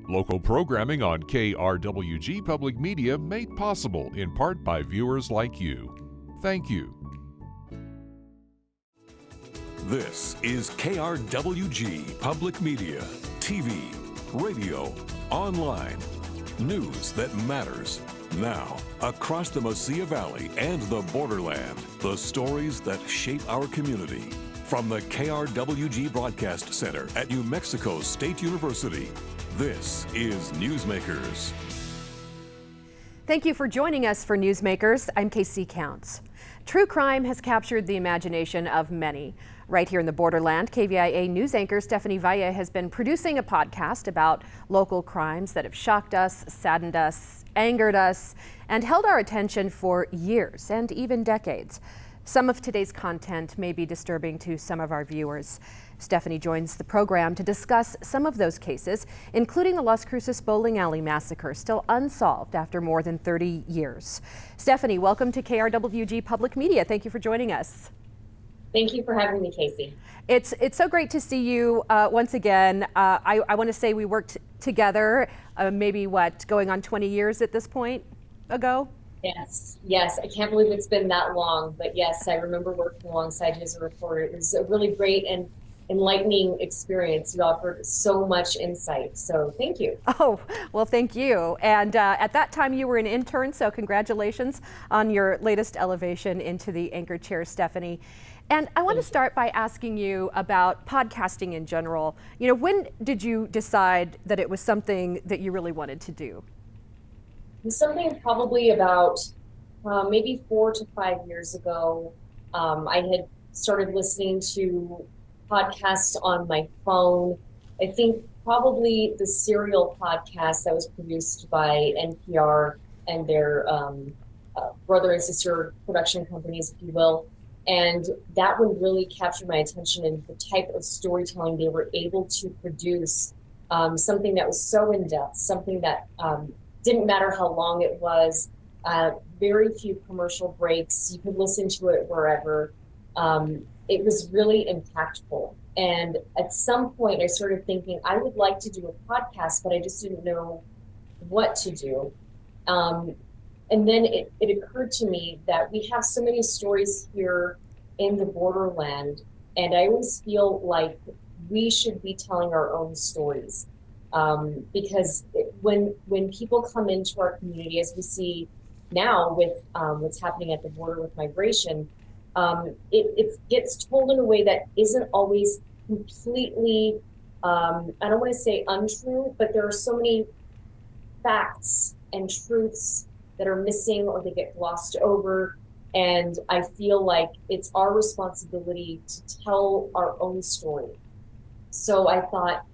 Local programming on KRWG Public Media made possible in part by viewers like you. Thank you. This is KRWG Public Media, TV, radio, online, news that matters. Now, across the Cruces Valley and the Borderland, the stories that shape our community. From the KRWG Broadcast Center at New Mexico State University, this is Newsmakers. Thank you for joining us for Newsmakers. I'm KC Counts. True crime has captured the imagination of many. Right here in the Borderland, KVIA news anchor Stephanie Valle has been producing a podcast about local crimes that have shocked us, saddened us, angered us, and held our attention for years and even decades. Some of today's content may be disturbing to some of our viewers. Stephanie joins the program to discuss some of those cases, including the Las Cruces Bowling Alley massacre, still unsolved after more than 30 years. Stephanie, welcome to KRWG Public Media. Thank you for joining us. Thank you for having me, Casey. It's so great to see you once again. I want to say we worked together maybe going on 20 years at this point ago? Yes. I can't believe it's been that long, but yes, I remember working alongside you as a reporter. It was a really great and enlightening experience. You offered so much insight, so thank you. Oh, well, thank you. And at that time you were an intern, so congratulations on your latest elevation into the anchor chair, Stephanie. And I want to start by asking you about podcasting in general. You know, when did you decide that it was something that you really wanted to do? It was something probably about maybe 4 to 5 years ago. I had started listening to podcasts on my phone. I think probably the Serial podcast that was produced by NPR and their brother and sister production companies, if you will. And that one really captured my attention in the type of storytelling they were able to produce, something that was so in-depth, something that didn't matter how long it was, very few commercial breaks, you could listen to it wherever. It was really impactful. And at some point I started thinking I would like to do a podcast, but I just didn't know what to do. And then it occurred to me that we have so many stories here in the Borderland, and I always feel like we should be telling our own stories. Because when people come into our community, as we see now with what's happening at the border with migration, it gets told in a way that isn't always completely, I don't want to say untrue, but there are so many facts and truths that are missing or they get glossed over. And I feel like it's our responsibility to tell our own story. So I thought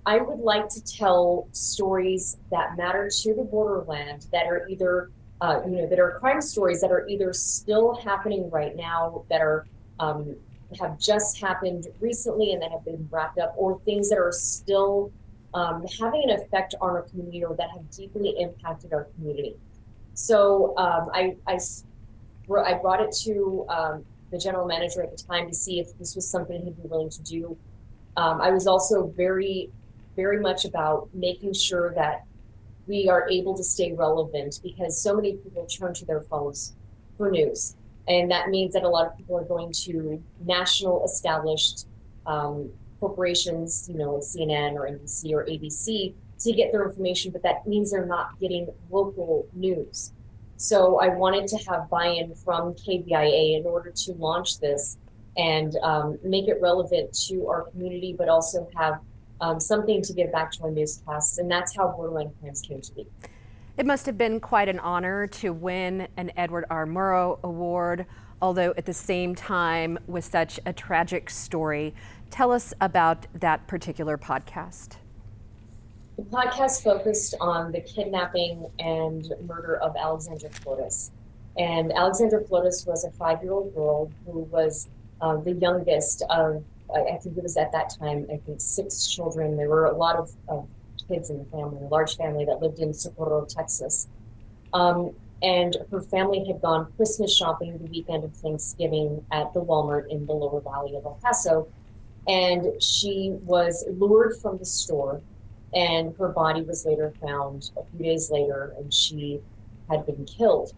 I would like to tell stories that matter to the Borderland, that are either, that are crime stories that are either still happening right now, that are have just happened recently and that have been wrapped up, or things that are still having an effect on our community or that have deeply impacted our community. So I brought it to the general manager at the time to see if this was something he'd be willing to do. I was also very much about making sure that we are able to stay relevant, because so many people turn to their phones for news. And that means that a lot of people are going to national established corporations, CNN or NBC or ABC, to get their information, but that means they're not getting local news. So I wanted to have buy-in from KVIA in order to launch this and make it relevant to our community, but also have something to give back to our newscasts. And that's how Borderland Crimes came to be. It must have been quite an honor to win an Edward R. Murrow Award, although at the same time with such a tragic story. Tell us about that particular podcast. The podcast focused on the kidnapping and murder of Alexandra Flores. And Alexandra Flores was a 5-year-old girl who was the youngest of, I think it was at that time, 6 children. There were a lot of kids in the family, a large family that lived in Socorro, Texas. And her family had gone Christmas shopping the weekend of Thanksgiving at the Walmart in the Lower Valley of El Paso. And she was lured from the store and her body was later found a few days later, and she had been killed.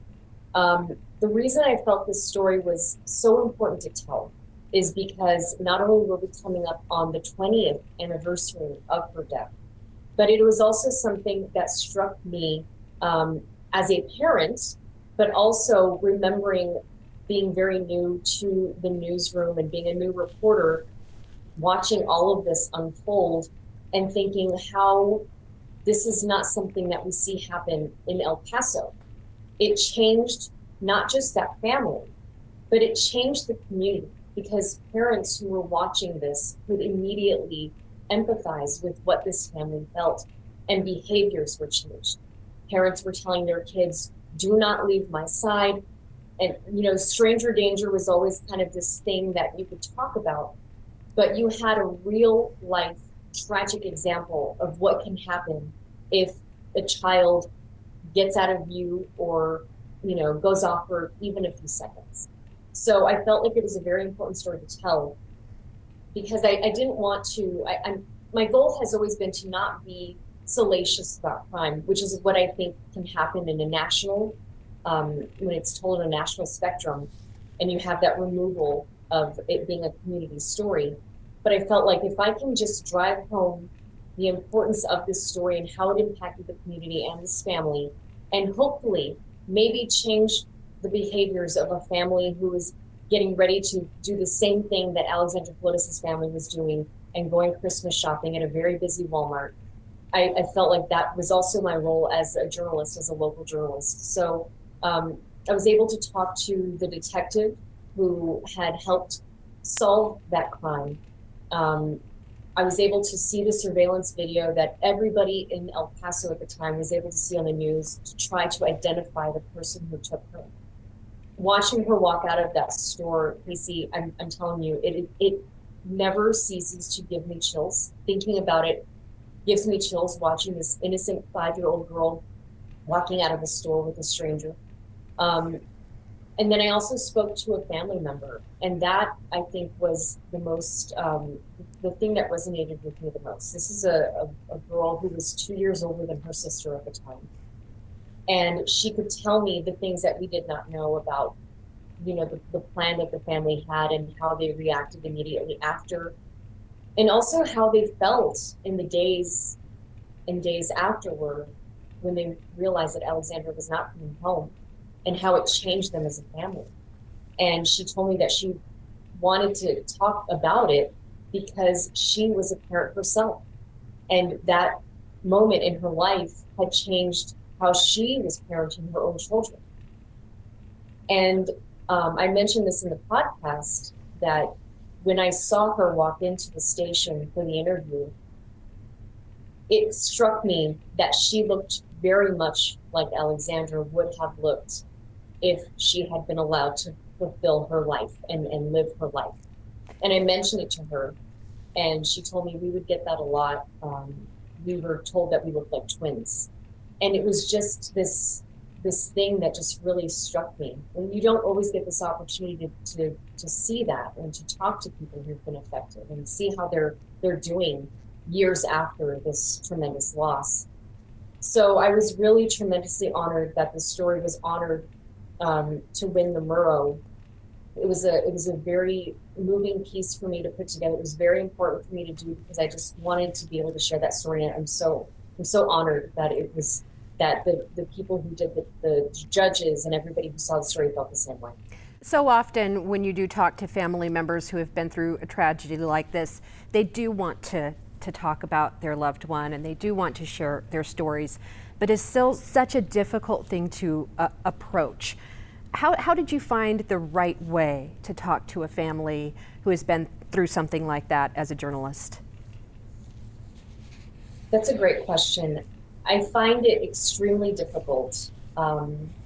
The reason I felt this story was so important to tell is because not only were we coming up on the 20th anniversary of her death, but it was also something that struck me as a parent, but also remembering being very new to the newsroom and being a new reporter, watching all of this unfold and thinking how this is not something that we see happen in El Paso. It changed not just that family, but it changed the community, because parents who were watching this could immediately empathize with what this family felt, and behaviors were changed. Parents were telling their kids, do not leave my side. And, stranger danger was always kind of this thing that you could talk about, but you had a real life tragic example of what can happen if a child gets out of view or, goes off for even a few seconds. So I felt like it was a very important story to tell, because I didn't want to, my goal has always been to not be salacious about crime, which is what I think can happen in a national, when it's told on a national spectrum, and you have that removal of it being a community story. But I felt like if I can just drive home the importance of this story and how it impacted the community and this family, and hopefully maybe change the behaviors of a family who is getting ready to do the same thing that Alexandra Flotis' family was doing and going Christmas shopping at a very busy Walmart. I felt like that was also my role as a journalist, as a local journalist. So I was able to talk to the detective who had helped solve that crime. I was able to see the surveillance video that everybody in El Paso at the time was able to see on the news to try to identify the person who took her. Watching her walk out of that store, Casey, I'm telling you, it never ceases to give me chills. Thinking about it gives me chills, watching this innocent 5-year-old girl walking out of a store with a stranger. And then I also spoke to a family member, and that I think was the most, the thing that resonated with me the most. This is a girl who was 2 years older than her sister at the time. And she could tell me the things that we did not know about, the plan that the family had and how they reacted immediately after, and also how they felt in the days and days afterward when they realized that Alexandra was not coming home, and how it changed them as a family. And she told me that she wanted to talk about it because she was a parent herself. And that moment in her life had changed how she was parenting her own children. And I mentioned this in the podcast, that when I saw her walk into the station for the interview, it struck me that she looked very much like Alexandra would have looked if she had been allowed to fulfill her life and live her life. And I mentioned it to her, and she told me we would get that a lot. We were told that we looked like twins. And it was just this thing that just really struck me. And you don't always get this opportunity to see that and to talk to people who've been affected and see how they're doing years after this tremendous loss. So I was really tremendously honored that the story was honored to win the Murrow. It was a very moving piece for me to put together. It was very important for me to do because I just wanted to be able to share that story. And I'm so honored that it was that the people who did the judges and everybody who saw the story felt the same way. So often when you do talk to family members who have been through a tragedy like this, they do want to talk about their loved one and they do want to share their stories, but it's still such a difficult thing to approach. How did you find the right way to talk to a family who has been through something like that as a journalist? That's a great question. I find it extremely difficult.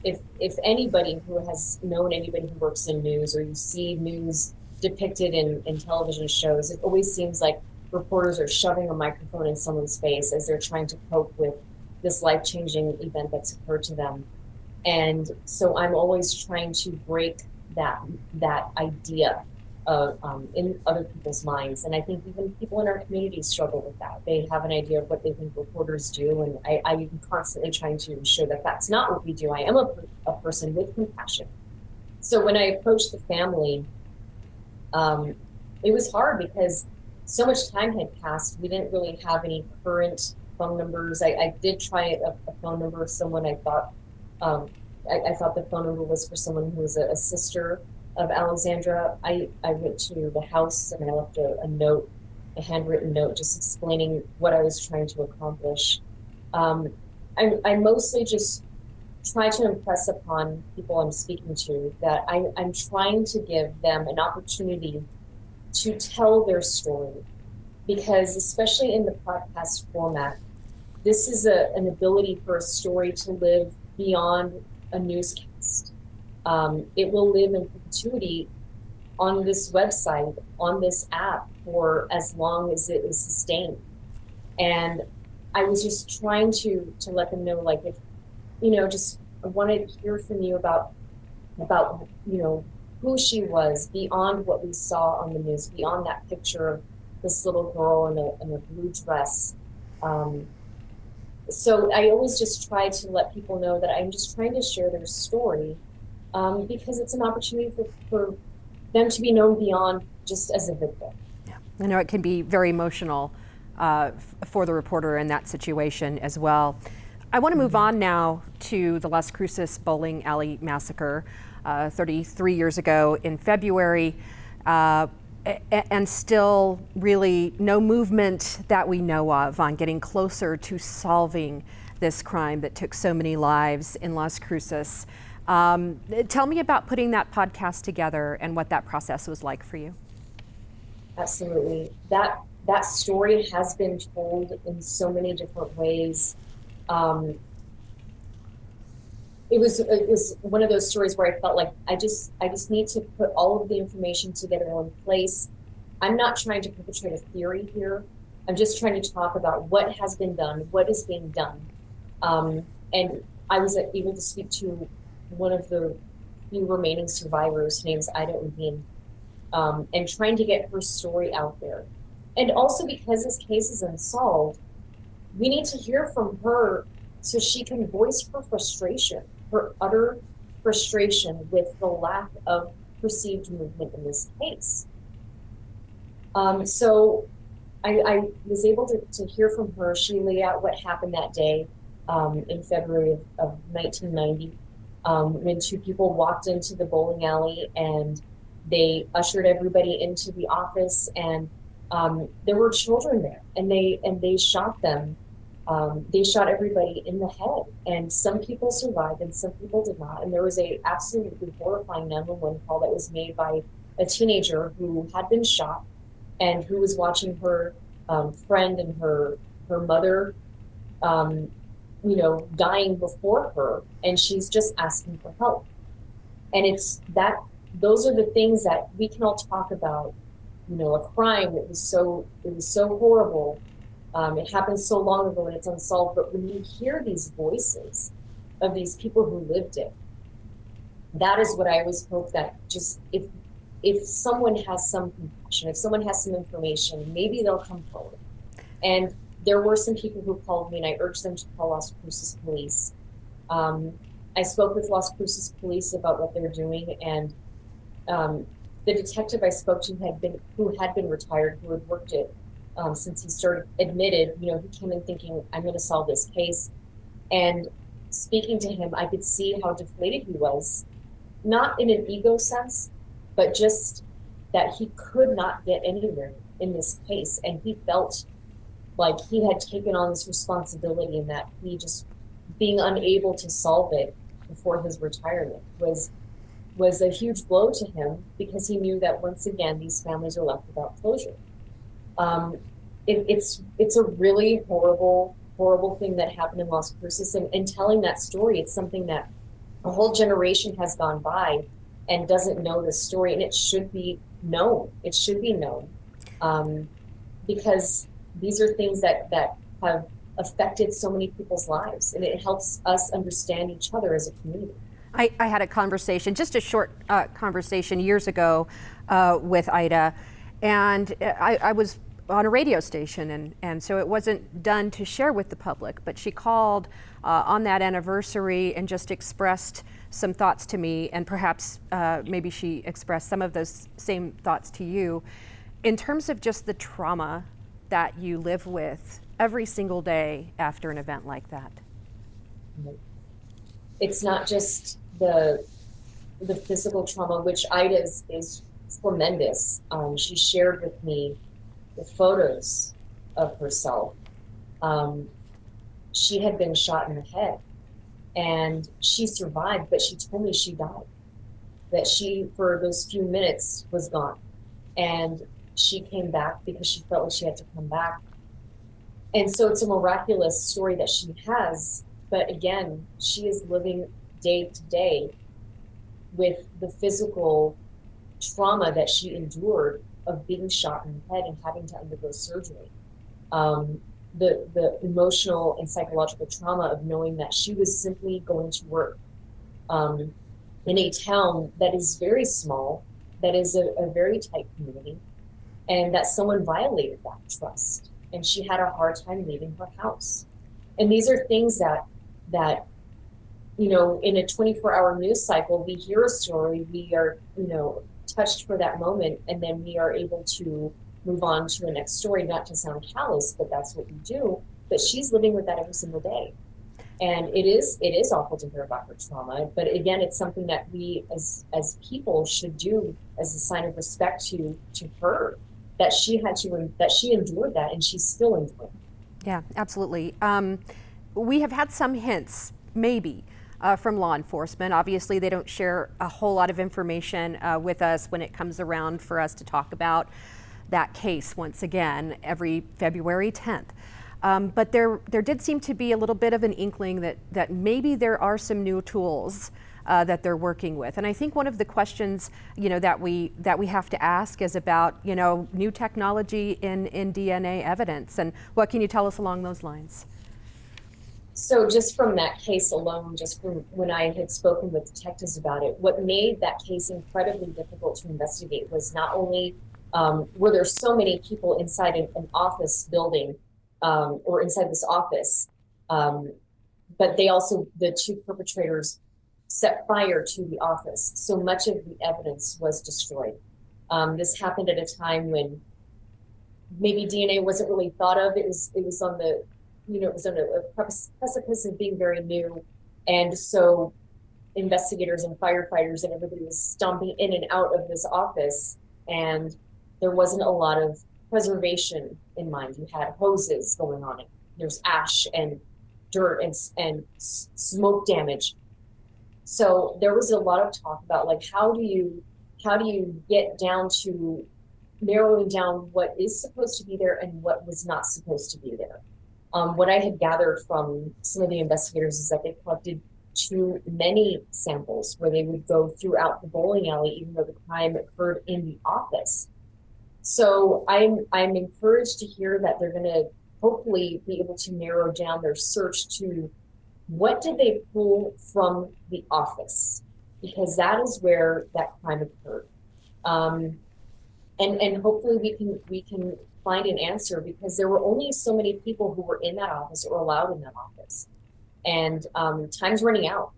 If anybody who has known anybody who works in news, or you see news depicted in television shows, it always seems like reporters are shoving a microphone in someone's face as they're trying to cope with this life-changing event that's occurred to them. And so I'm always trying to break that idea in other people's minds. And I think even people in our community struggle with that. They have an idea of what they think reporters do. And I'm constantly trying to show that that's not what we do. I am a person with compassion. So when I approached the family, it was hard because so much time had passed. We didn't really have any current phone numbers. I did try a phone number of someone I thought, I thought the phone number was for someone who was a sister of Alexandra. I went to the house and I left a note, a handwritten note, just explaining what I was trying to accomplish. I mostly just try to impress upon people I'm speaking to that I'm trying to give them an opportunity to tell their story, because especially in the podcast format, this is an ability for a story to live beyond a newscast. It will live in perpetuity on this website, on this app, for as long as it is sustained. And I was just trying to let them know, like, if, just I wanted to hear from you about, who she was beyond what we saw on the news, beyond that picture of this little girl in a blue dress. So I always just try to let people know that I'm just trying to share their story, because it's an opportunity for them to be known beyond just as a victim. Yeah, I know it can be very emotional for the reporter in that situation as well. I want to move on now to the Las Cruces Bowling Alley massacre 33 years ago in February, and still really no movement that we know of on getting closer to solving this crime that took so many lives in Las Cruces. Tell me about putting that podcast together and what that process was like for you. Absolutely. That story has been told in so many different ways. It was one of those stories where I felt like I just need to put all of the information together in place. I'm not trying to perpetrate a theory here. I'm just trying to talk about what has been done, what is being done. And I was able to speak to one of the few remaining survivors. Her name's Ida Urbin, and trying to get her story out there. And also because this case is unsolved, we need to hear from her so she can voice her frustration, her utter frustration with the lack of perceived movement in this case. So I was able to hear from her. She laid out what happened that day in February of 1990, when two people walked into the bowling alley and they ushered everybody into the office, and there were children there, and they shot them. They shot everybody in the head, and some people survived and some people did not. And there was a absolutely horrifying 911 call that was made by a teenager who had been shot and who was watching her friend and her mother, dying before her, and she's just asking for help. And those are the things that we can all talk about. A crime that was so horrible. It happened so long ago and it's unsolved, but when you hear these voices of these people who lived it, that is what I always hope, that just if someone has some compassion, if someone has some information, maybe they'll come forward. And there were some people who called me, and I urged them to call Las Cruces Police. I spoke with Las Cruces Police about what they're doing, and the detective I spoke to who had been retired, who had worked it since he admitted, he came in thinking, I'm going to solve this case. And speaking to him, I could see how deflated he was, not in an ego sense, but just that he could not get anywhere in this case. And he felt like he had taken on this responsibility, and that he just being unable to solve it before his retirement was a huge blow to him, because he knew that once again, these families are left without closure. It's a really horrible thing that happened in Las Cruces, and telling that story, it's something that a whole generation has gone by and doesn't know this story, and it should be known. It should be known, because these are things that have affected so many people's lives, and it helps us understand each other as a community. I had a conversation, just a short conversation years ago with Ida, and I was on a radio station, and so it wasn't done to share with the public, but she called on that anniversary and just expressed some thoughts to me, and perhaps maybe she expressed some of those same thoughts to you, in terms of just the trauma that you live with every single day after an event like that. It's not just the physical trauma, which Ida is tremendous. She shared with me the photos of herself. She had been shot in the head and she survived, but she told me she died, that she, for those few minutes, was gone. And she came back because she felt like she had to come back. And so it's a miraculous story that she has, but again, she is living day to day with the physical trauma that she endured of being shot in the head and having to undergo surgery. The emotional and psychological trauma of knowing that she was simply going to work in a town that is very small, that is a very tight community, and that someone violated that trust. And she had a hard time leaving her house. And these are things that in a 24-hour news cycle, we hear a story, we are, touched for that moment, and then we are able to move on to the next story, not to sound callous, but that's what we do. But she's living with that every single day. And it is awful to hear about her trauma. But again, it's something that we as people should do as a sign of respect to her, that she endured that, and she's still enduring. Yeah, absolutely. We have had some hints, maybe, from law enforcement. Obviously, they don't share a whole lot of information with us when it comes around for us to talk about that case once again every February 10th. But there did seem to be a little bit of an inkling that maybe there are some new tools that they're working with. And I think one of the questions, that we have to ask is about, new technology in DNA evidence. And what can you tell us along those lines? So just from that case alone, just from when I had spoken with detectives about it, what made that case incredibly difficult to investigate was not only were there so many people inside an office building or inside this office, but the two perpetrators set fire to the office. So much of the evidence was destroyed. This happened at a time when maybe DNA wasn't really thought of. It was on the it was on a precipice of being very new. And so investigators and firefighters and everybody was stomping in and out of this office, and there wasn't a lot of preservation in mind. You had hoses going on it. There's ash and dirt and smoke damage. So there was a lot of talk about, like, how do you get down to narrowing down what is supposed to be there and what was not supposed to be there. What I had gathered from some of the investigators is that they collected too many samples, where they would go throughout the bowling alley, even though the crime occurred in the office. So I'm encouraged to hear that they're going to hopefully be able to narrow down their search to what did they pull from the office, because that is where that crime occurred. And hopefully we can find an answer, because there were only so many people who were in that office or allowed in that office. And time's running out.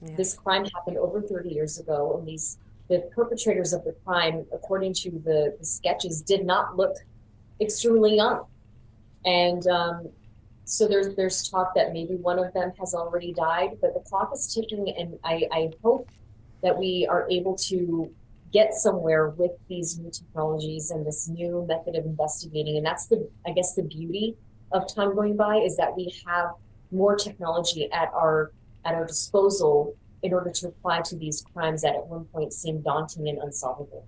Yeah. This crime happened over 30 years ago, and the perpetrators of the crime, according to the sketches, did not look extremely young. And so there's talk that maybe one of them has already died, but the clock is ticking, and I hope that we are able to get somewhere with these new technologies and this new method of investigating. And that's the beauty of time going by, is that we have more technology at our disposal in order to apply to these crimes that at one point seemed daunting and unsolvable.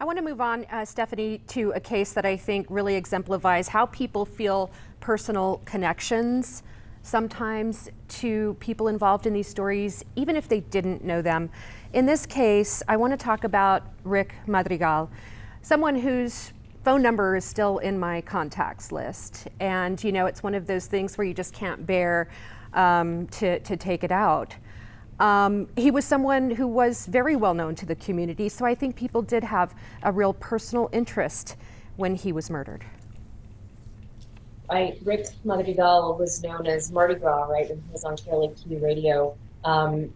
I want to move on, Stephanie, to a case that I think really exemplifies how people feel personal connections sometimes to people involved in these stories, even if they didn't know them. In this case, I want to talk about Rick Madrigal, someone whose phone number is still in my contacts list. And, it's one of those things where you just can't bear to take it out. He was someone who was very well known to the community, so I think people did have a real personal interest when he was murdered. Rick Madrigal was known as Mardi Gras, right? And he was on KVIA radio. And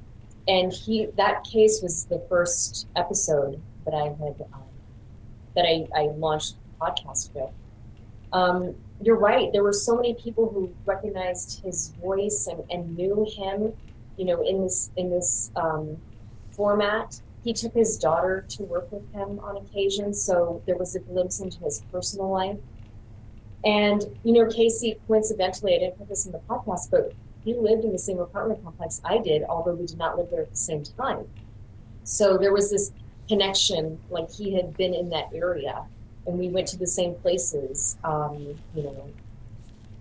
that case was the first episode that I had, I launched the podcast with. You're right. There were so many people who recognized his voice and knew him, you know, in this format. He took his daughter to work with him on occasion, so there was a glimpse into his personal life. And, you know, Casey, coincidentally, I didn't put this in the podcast, but he lived in the same apartment complex I did, although we did not live there at the same time. So there was this connection, like he had been in that area, and we went to the same places, you know,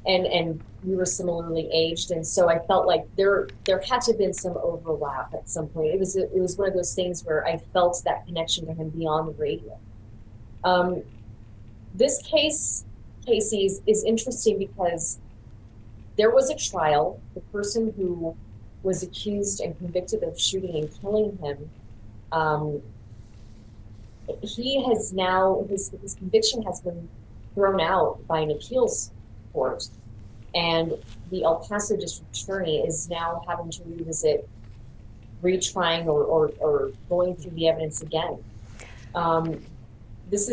and we were similarly aged. And so I felt like there had to have been some overlap at some point. It was one of those things where I felt that connection to him beyond the radio. This case, Casey, is interesting because there was a trial. The person who was accused and convicted of shooting and killing him, he has now, his conviction has been thrown out by an appeals court, and the El Paso district attorney is now having to revisit retrying or going through the evidence again. This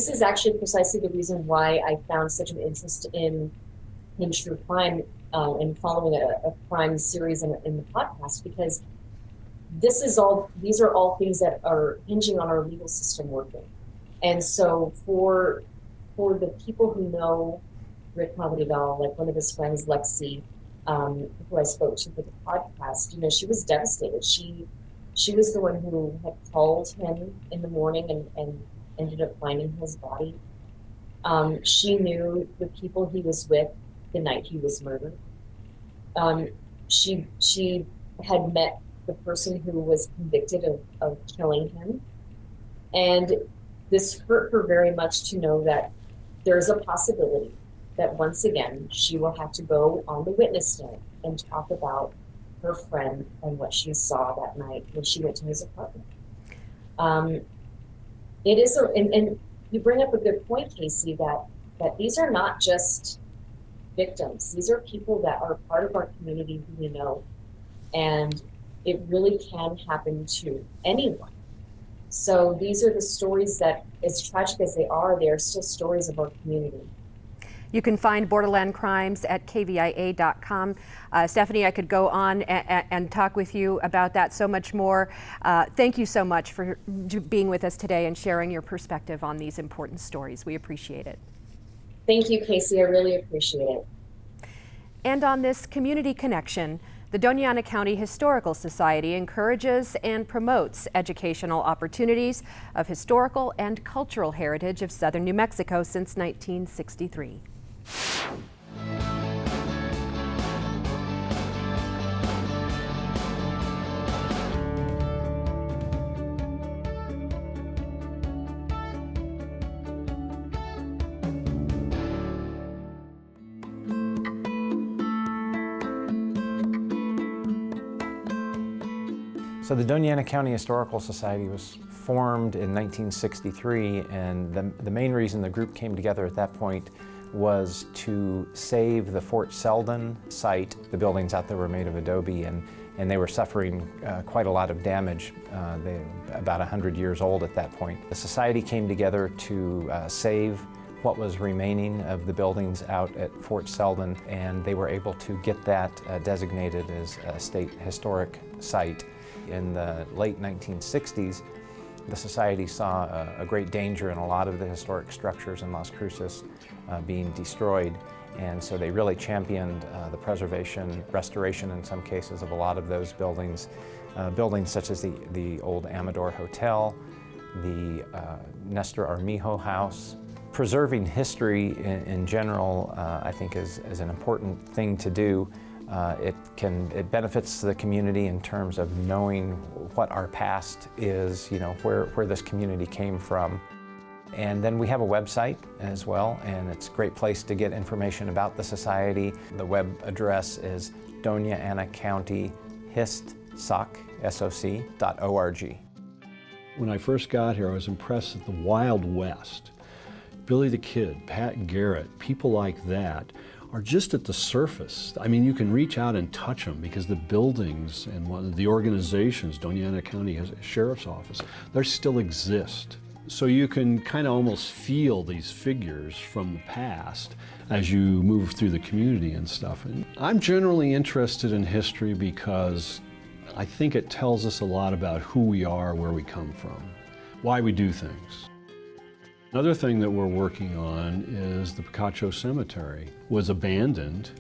is actually precisely the reason why I found such an interest in true crime and following a crime series in the podcast, because these are all things that are hinging on our legal system working. And so for the people who know Rick Madrigal, like one of his friends, Lexi, who I spoke to for the podcast, you know, she was devastated. She was the one who had called him in the morning and ended up finding his body. She knew the people he was with the night he was murdered. She had met the person who was convicted of killing him. And this hurt her very much to know that there's a possibility that once again, she will have to go on the witness stand and talk about her friend and what she saw that night when she went to his apartment. It is, and you bring up a good point, Casey, that these are not just victims. These are people that are part of our community who we know, and it really can happen to anyone. So these are the stories that, as tragic as they are still stories of our community. You can find Borderland Crimes at KVIA.com. Stephanie, I could go on and talk with you about that so much more. Thank you so much for being with us today and sharing your perspective on these important stories. We appreciate it. Thank you, Casey. I really appreciate it. And on this community connection, the Doña Ana County Historical Society encourages and promotes educational opportunities of historical and cultural heritage of southern New Mexico since 1963. So the Doña Ana County Historical Society was formed in 1963, and the main reason the group came together at that point was to save the Fort Selden site. The buildings out there were made of adobe, and they were suffering quite a lot of damage. They were about 100 years old at that point. The society came together to save what was remaining of the buildings out at Fort Selden, and they were able to get that designated as a state historic site. In the late 1960s, the society saw a great danger in a lot of the historic structures in Las Cruces being destroyed, and so they really championed the preservation, restoration in some cases, of a lot of those buildings. Buildings such as the old Amador Hotel, the Nestor Armijo House. Preserving history in general, I think, is an important thing to do. It benefits the community in terms of knowing what our past is, you know, where this community came from. And then we have a website as well, and it's a great place to get information about the society. The web address is Doña Ana County histsoc.org. When I first got here, I was impressed at the Wild West. Billy the Kid, Pat Garrett, people like that are just at the surface. I mean, you can reach out and touch them because the buildings and the organizations, Doña Ana County has a sheriff's office, they still exist. So you can kind of almost feel these figures from the past as you move through the community and stuff. And I'm generally interested in history because I think it tells us a lot about who we are, where we come from, why we do things. Another thing that we're working on is the Picacho Cemetery. It was abandoned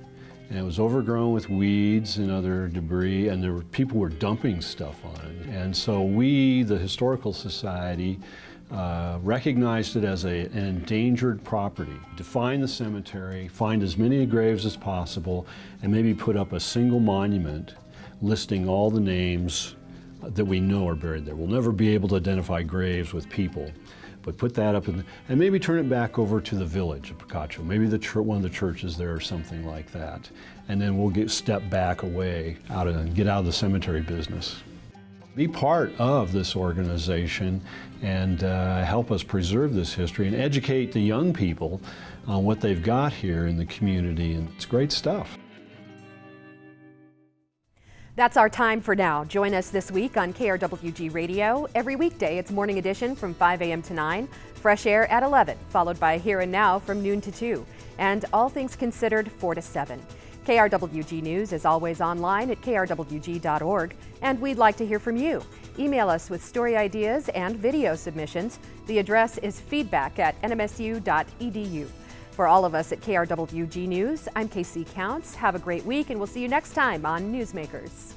and it was overgrown with weeds and other debris, and people were dumping stuff on it. And so we, the Historical Society, recognized it as an endangered property. Define the cemetery, find as many graves as possible, and maybe put up a single monument listing all the names that we know are buried there. We'll never be able to identify graves with people, but put that up and maybe turn it back over to the village of Picacho, maybe one of the churches there or something like that. And then we'll step back away and get out of the cemetery business. Be part of this organization and help us preserve this history and educate the young people on what they've got here in the community, and it's great stuff. That's our time for now. Join us this week on KRWG Radio. Every weekday, it's Morning Edition from 5 a.m. to 9, Fresh Air at 11, followed by Here and Now from noon to 2, and All Things Considered 4 to 7. KRWG News is always online at krwg.org, and we'd like to hear from you. Email us with story ideas and video submissions. The address is feedback@nmsu.edu. For all of us at KRWG News, I'm KC Counts. Have a great week, and we'll see you next time on Newsmakers.